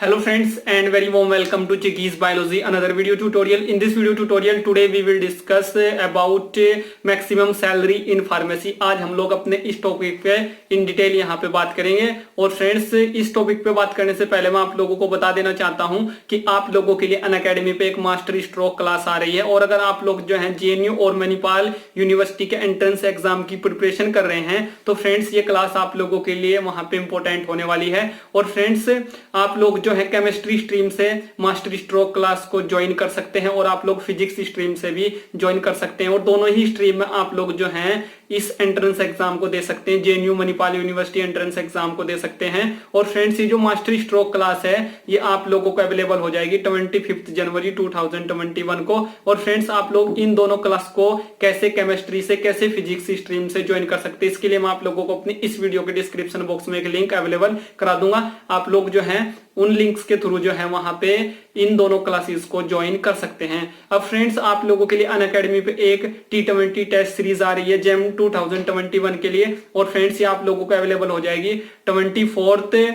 Hello friends and very warm welcome to Chiki's Biology, another video tutorial. In this video tutorial today we will discuss about maximum salary in pharmacy. आज हम लोग अपने इस topic पे in detail यहाँ पे बात करेंगे। और फ्रेंड्स इस टॉपिक पे बात करने से पहले मैं आप लोगों को बता देना चाहता हूँ कि आप लोगों के लिए अनअकैडमी पे एक मास्टर स्ट्रोक क्लास आ रही है। और अगर आप लोग जो है जेएनयू और मणिपाल यूनिवर्सिटी के एंट्रेंस एग्जाम की प्रिपरेशन कर रहे हैं तो फ्रेंड्स ये क्लास आप लोगों के लिए वहां पे इंपॉर्टेंट होने वाली है। और फ्रेंड्स आप लोग जो है केमिस्ट्री स्ट्रीम से मास्टर स्ट्रोक क्लास को ज्वाइन कर सकते हैं और आप लोग फिजिक्स स्ट्रीम से भी ज्वाइन कर सकते हैं। और दोनों ही स्ट्रीम में आप लोग जो हैं इस एंट्रेंस एग्जाम को दे सकते हैं, JNU Manipal university entrance exam को दे सकते हैं। और फ्रेंड्स ये जो मास्टर स्ट्रोक क्लास है ये आप लोगों को अवेलेबल हो जाएगी 25 जनवरी 2021 को। और फ्रेंड्स आप लोग इन दोनों क्लास को कैसे केमिस्ट्री से कैसे फिजिक्स स्ट्रीम से ज्वाइन कर सकते हैं इसके लिए मैं आप लोगों को अपनी इस वीडियो के डिस्क्रिप्शन बॉक्स में एक लिंक अवेलेबल करा दूंगा। आप लोग जो है उन लिंक्स के थ्रू जो है वहां पे इन दोनों क्लासेस को ज्वाइन कर सकते हैं। अब फ्रेंड्स आप लोगों के लिए अनअकैडमी पे एक T20 टेस्ट सीरीज आ रही है जेम 2021 के लिए। और फ्रेंड्स ये आप लोगों को अवेलेबल हो जाएगी 24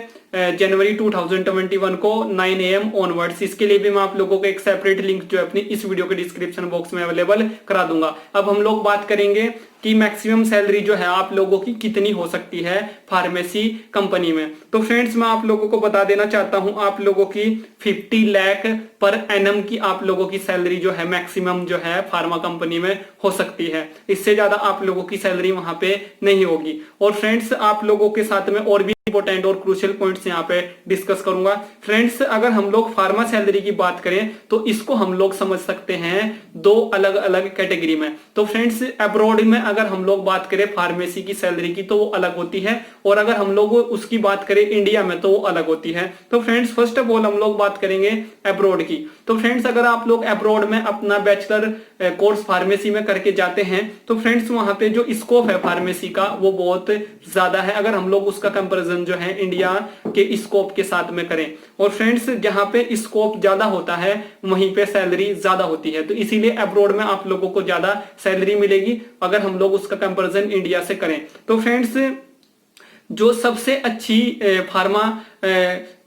जनवरी 2021 को 9 AM ऑनवर्ड्स। इसके लिए भी मैं आप लोगों को एक सेपरेट लिंक जो है अपनी इस वीडियो के डिस्क्रिप्शन बॉक्स में अवेलेबल करा दूंगा। अब हम लोग बात करेंगे कि मैक्सिमम सैलरी जो है आप लोगों की कितनी हो सकती है फार्मेसी कंपनी में। तो फ्रेंड्स मैं आप लोगों को बता देना चाहता हूं आप लोगों की 50 लाख पर एनम की आप लोगों की सैलरी जो है मैक्सिमम जो है फार्मा कंपनी में हो सकती है। इससे ज्यादा आप लोगों की सैलरी वहां पे नहीं होगी। और फ्रेंड्स आप लोगों के साथ में और भी इंपॉर्टेंट और क्रूशियल पॉइंट्स यहाँ पे डिस्कस करूंगा। फ्रेंड्स अगर हम लोग फार्मा सैलरी की बात करें तो इसको हम लोग समझ सकते हैं दो अलग अलग कैटेगरी में। तो फ्रेंड्स अब्रॉड में अगर हम लोग बात करें फार्मेसी की सैलरी की तो वो अलग होती है, और अगर हम लोग उसकी बात करें इंडिया में तो वो अलग होती है। तो फ्रेंड्स फर्स्ट ऑफ ऑल हम लोग बात करेंगे अब्रॉड की। तो फ्रेंड्स अगर आप लोग अब्रॉड में अपना बैचलर कोर्स फार्मेसी में करके जाते हैं तो फ्रेंड्स वहां पे जो स्कोप है फार्मेसी का वो बहुत ज्यादा है अगर हम लोग उसका कंपैरिजन जो है इंडिया के स्कोप के साथ में करें। और फ्रेंड्स जहां पे स्कोप ज्यादा होता है वहीं पे सैलरी ज्यादा होती है, तो इसीलिए अब्रॉड में आप लोगों को ज्यादा सैलरी मिलेगी अगर हम लोग उसका कंपैरिजन इंडिया से करें। तो फ्रेंड्स जो सबसे अच्छी फार्मा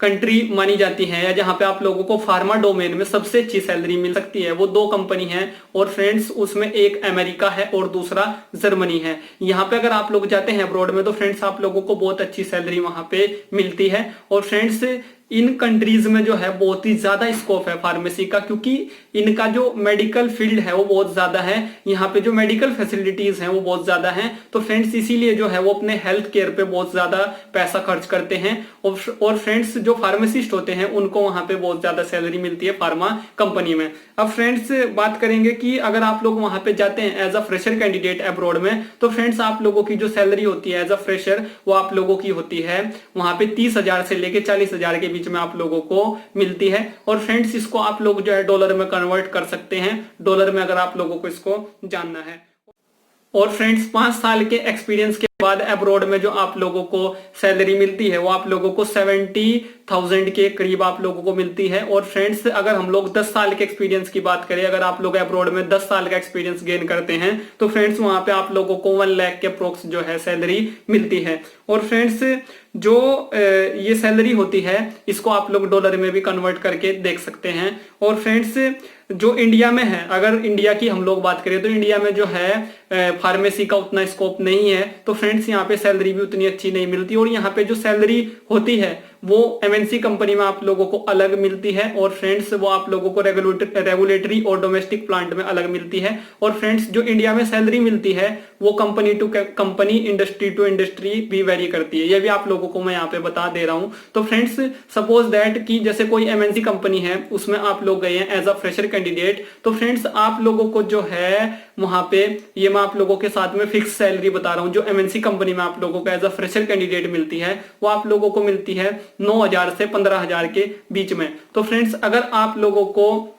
कंट्री मानी जाती है या जहां पे आप लोगों को फार्मा डोमेन में सबसे अच्छी सैलरी मिल सकती है वो दो कंपनी है। और फ्रेंड्स उसमें एक अमेरिका है और दूसरा जर्मनी है। यहाँ पे अगर आप लोग जाते हैं अब्रॉड में तो फ्रेंड्स आप लोगों को बहुत अच्छी सैलरी वहां पे मिलती है। और फ्रेंड्स इन कंट्रीज में जो है बहुत ही ज्यादा स्कोप है फार्मेसी का, क्योंकि इनका जो मेडिकल फील्ड है वो बहुत ज्यादा है, यहाँ पे जो मेडिकल फैसिलिटीज हैं वो बहुत ज्यादा हैं। तो फ्रेंड्स इसीलिए जो है वो अपने हेल्थ केयर पे बहुत ज्यादा पैसा खर्च करते हैं। और फ्रेंड्स जो फार्मासिस्ट होते हैं उनको वहां पे बहुत ज्यादा सैलरी मिलती है फार्मा कंपनी में। अब फ्रेंड्स बात करेंगे कि अगर आप लोग वहां पे जाते हैं as a fresher candidate abroad में तो फ्रेंड्स आप लोगों की जो सैलरी होती है एज अ फ्रेशर वो आप लोगों की होती है वहां पे 30,000 से लेके 40,000 के बीच में आप लोगों को मिलती है। और फ्रेंड्स इसको आप लोग जो है डॉलर में कन्वर्ट कर सकते हैं, डॉलर में अगर आप लोगों को इसको जानना है। और फ्रेंड्स 5 साल के एक्सपीरियंस के बाद अब्रॉड में जो आप लोगों को सैलरी मिलती है वो आप लोगों को 70,000 के करीब आप लोगों को मिलती है। और फ्रेंड्स अगर हम लोग 10 साल के एक्सपीरियंस की बात करें, अगर आप लोग अब्रॉड में 10 साल का एक्सपीरियंस गेन करते हैं तो फ्रेंड्स वहां पे आप लोगों को 1 लाख के अप्रोक्स जो है सैलरी मिलती है। और फ्रेंड्स जो ये सैलरी होती है इसको आप लोग डॉलर में भी कन्वर्ट करके देख सकते हैं। और फ्रेंड्स जो इंडिया में है, अगर इंडिया की हम लोग बात करें तो इंडिया में जो है फार्मेसी का उतना स्कोप नहीं है, तो फ्रेंड्स यहाँ पे सैलरी भी उतनी अच्छी नहीं मिलती। और यहाँ पे जो सैलरी होती है वो एमएनसी कंपनी में आप लोगों को अलग मिलती है। और फ्रेंड्स वो आप लोगों को रेगुलेटरी और डोमेस्टिक प्लांट में अलग मिलती है। और फ्रेंड्स जो इंडिया में सैलरी मिलती है वो company to company, industry to industry भी वेरी करती है, ये भी आप लोगों को मैं यहाँ पे बता दे रहा हूं। तो फ्रेंड्स सपोज दैट कि जैसे कोई एमएनसी कंपनी है उसमें आप लोग गए हैं एज अ फ्रेशर कैंडिडेट, तो फ्रेंड्स आप लोगों को जो है वहां पे ये मैं आप लोगों के साथ में फिक्स सैलरी बता रहा हूं जो एमएनसी कंपनी में आप लोगों को एज अ फ्रेशर कैंडिडेट मिलती है वो आप लोगों को मिलती है 9,000 से 15,000 के बीच में। तो फ्रेंड्स अगर आप लोगों को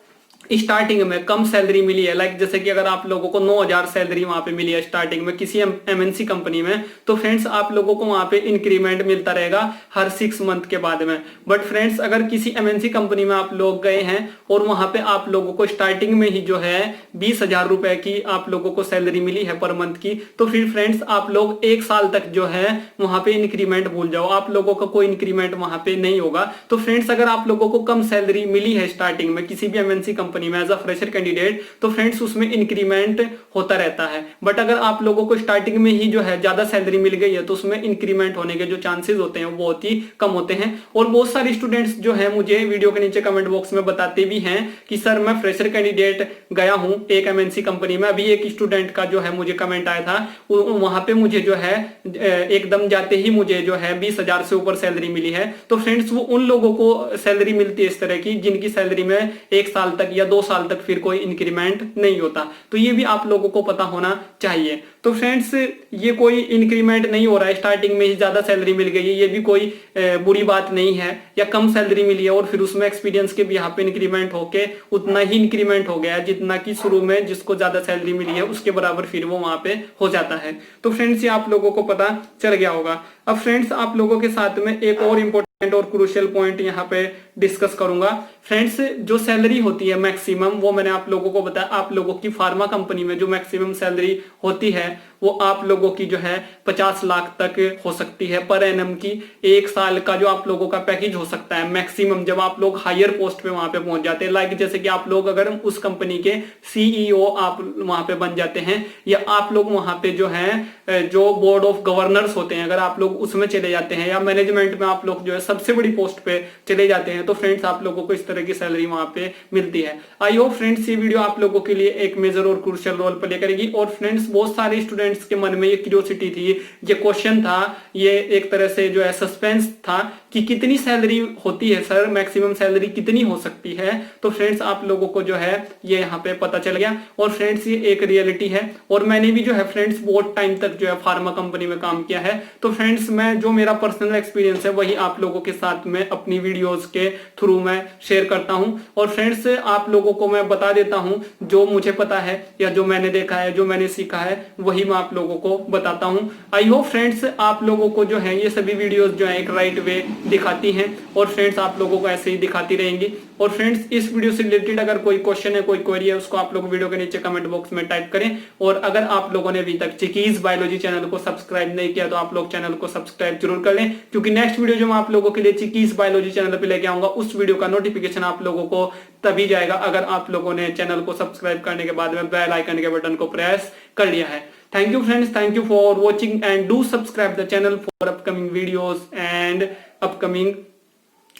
स्टार्टिंग में कम सैलरी मिली है, लाइक जैसे कि अगर आप लोगों को 9,000 सैलरी वहां पे मिली है स्टार्टिंग में किसी एमएनसी कंपनी में, तो फ्रेंड्स आप लोगों को वहां पे इंक्रीमेंट मिलता रहेगा हर 6 मंथ के बाद में। बट फ्रेंड्स अगर किसी एमएनसी कंपनी में आप लोग गए हैं और वहां पे आप लोगों को स्टार्टिंग में ही जो है 20,000 रुपए की आप लोगों को सैलरी मिली है पर मंथ की, तो फिर फ्रेंड्स आप लोग 1 साल तक जो है वहां पे इंक्रीमेंट भूल जाओ, आप लोगों का कोई इंक्रीमेंट वहां पे नहीं होगा। तो फ्रेंड्स अगर आप लोगों को कम सैलरी मिली है स्टार्टिंग में किसी भी एमएनसी कंपनी में एज अ फ्रेशर कैंडिडेट, तो फ्रेंड्स उसमें इंक्रीमेंट होता रहता है। बट अगर आप लोगों को स्टार्टिंग में ही जो है ज्यादा सैलरी मिल गई है तो उसमें इंक्रीमेंट होने के जो चांसेस होते हैं वो बहुत ही कम होते हैं। और बहुत सारे स्टूडेंट्स जो है मुझे वीडियो के नीचे कमेंट बॉक्स में बताते भी हैं कि सर मैं फ्रेशर कैंडिडेट गया हूं एक एमएनसी कंपनी में। अभी एक स्टूडेंट का जो है मुझे कमेंट आया था, वहां पे मुझे जो है एकदम जाते ही मुझे जो है 20,000 से ऊपर सैलरी मिली है। तो फ्रेंड्स वो उन लोगों को सैलरी मिलती है इस तरह की जिनकी सैलरी में 1 साल तक या 2 साल तक फिर कोई इंक्रीमेंट नहीं होता। तो ये भी आप लोगों को पता होना चाहिए। तो फ्रेंड्स ये कोई इंक्रीमेंट नहीं हो रहा है, स्टार्टिंग में ही ज्यादा सैलरी मिल गई है, ये भी कोई बुरी बात नहीं है। या कम सैलरी मिली है और फिर उसमें एक्सपीरियंस के भी यहाँ पे इंक्रीमेंट होके उतना ही इंक्रीमेंट हो गया जितना कि शुरू में जिसको ज्यादा सैलरी मिली है उसके बराबर फिर वो वहां पे हो जाता है। तो फ्रेंड्स ये आप लोगों को पता चल गया होगा। अब फ्रेंड्स आप लोगों के साथ में एक और इंपॉर्टेंट और क्रूशियल पॉइंट यहाँ पे डिस्कस करूंगा। फ्रेंड्स जो सैलरी होती है मैक्सिमम, वो मैंने आप लोगों को बताया, आप लोगों की फार्मा कंपनी में जो मैक्सिमम सैलरी होती है वो आप लोगों की जो है 50 लाख तक हो सकती है पर एनम की। 1 साल का जो आप लोगों का पैकेज हो सकता है मैक्सिमम जब आप लोग हायर पोस्ट पे वहां पे पहुंच जाते हैं। लाइक जैसे कि आप लोग अगर उस कंपनी के सीईओ आप वहां पे बन जाते हैं, या आप लोग वहां पे जो है जो बोर्ड ऑफ गवर्नर्स होते हैं अगर आप लोग उसमें चले जाते हैं, या मैनेजमेंट में आप लोग जो है सबसे बड़ी पोस्ट पे चले जाते हैं, तो फ्रेंड्स आप लोगों को इस तरह की सैलरी वहां पे मिलती है। आई होप फ्रेंड्स ये वीडियो आप लोगों के लिए एक मेजर और क्रूशियल रोल प्ले करेगी। और फ्रेंड्स बहुत सारे स्टूडेंट्स के मन में ये क्यूरियोसिटी थी, ये क्वेश्चन था, ये एक तरह से जो है सस्पेंस था कि कितनी सैलरी होती है सर, मैक्सिमम सैलरी कितनी हो सकती है। तो फ्रेंड्स आप लोगों को जो है ये यहाँ पे पता चल गया। और फ्रेंड्स ये एक रियलिटी है और मैंने भी जो है फ्रेंड्स बहुत टाइम तक जो है फार्मा कंपनी में काम किया है। तो फ्रेंड्स मैं जो मेरा पर्सनल एक्सपीरियंस है वही आप लोगों के साथ में अपनी वीडियोस के थ्रू मैं शेयर करता हूं। और फ्रेंड्स आप लोगों को मैं बता देता हूं जो मुझे पता है या जो मैंने देखा है, जो मैंने सीखा है, वही मैं आप लोगों को बताता हूं। आई होप फ्रेंड्स आप लोगों को जो है ये सभी वीडियोस जो है एक राइट वे दिखाती हैं और फ्रेंड्स आप लोगों को ऐसे ही दिखाती रहेंगी। और फ्रेंड्स इस वीडियो से रिलेटेड अगर कोई क्वेश्चन है, कोई क्वेरी है, उसको आप लोग वीडियो के नीचे कमेंट बॉक्स में टाइप करें। और अगर आप लोगों ने अभी तक चिकीज बायोलॉजी चैनल को सब्सक्राइब नहीं किया तो आप लोग चैनल को सब्सक्राइब जरूर कर लें, क्योंकि नेक्स्ट वीडियो जो मैं आप लोगों के लिए चिकीज बायोलॉजी चैनल पे लेके आऊंगा उस वीडियो का नोटिफिकेशन आप लोगों को तभी जाएगा अगर आप लोगों ने चैनल को सब्सक्राइब करने के बाद में बेल आइकन के बटन को प्रेस कर लिया है। Thank you friends, thank you for watching and do subscribe the channel for upcoming videos and upcoming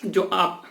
जो आप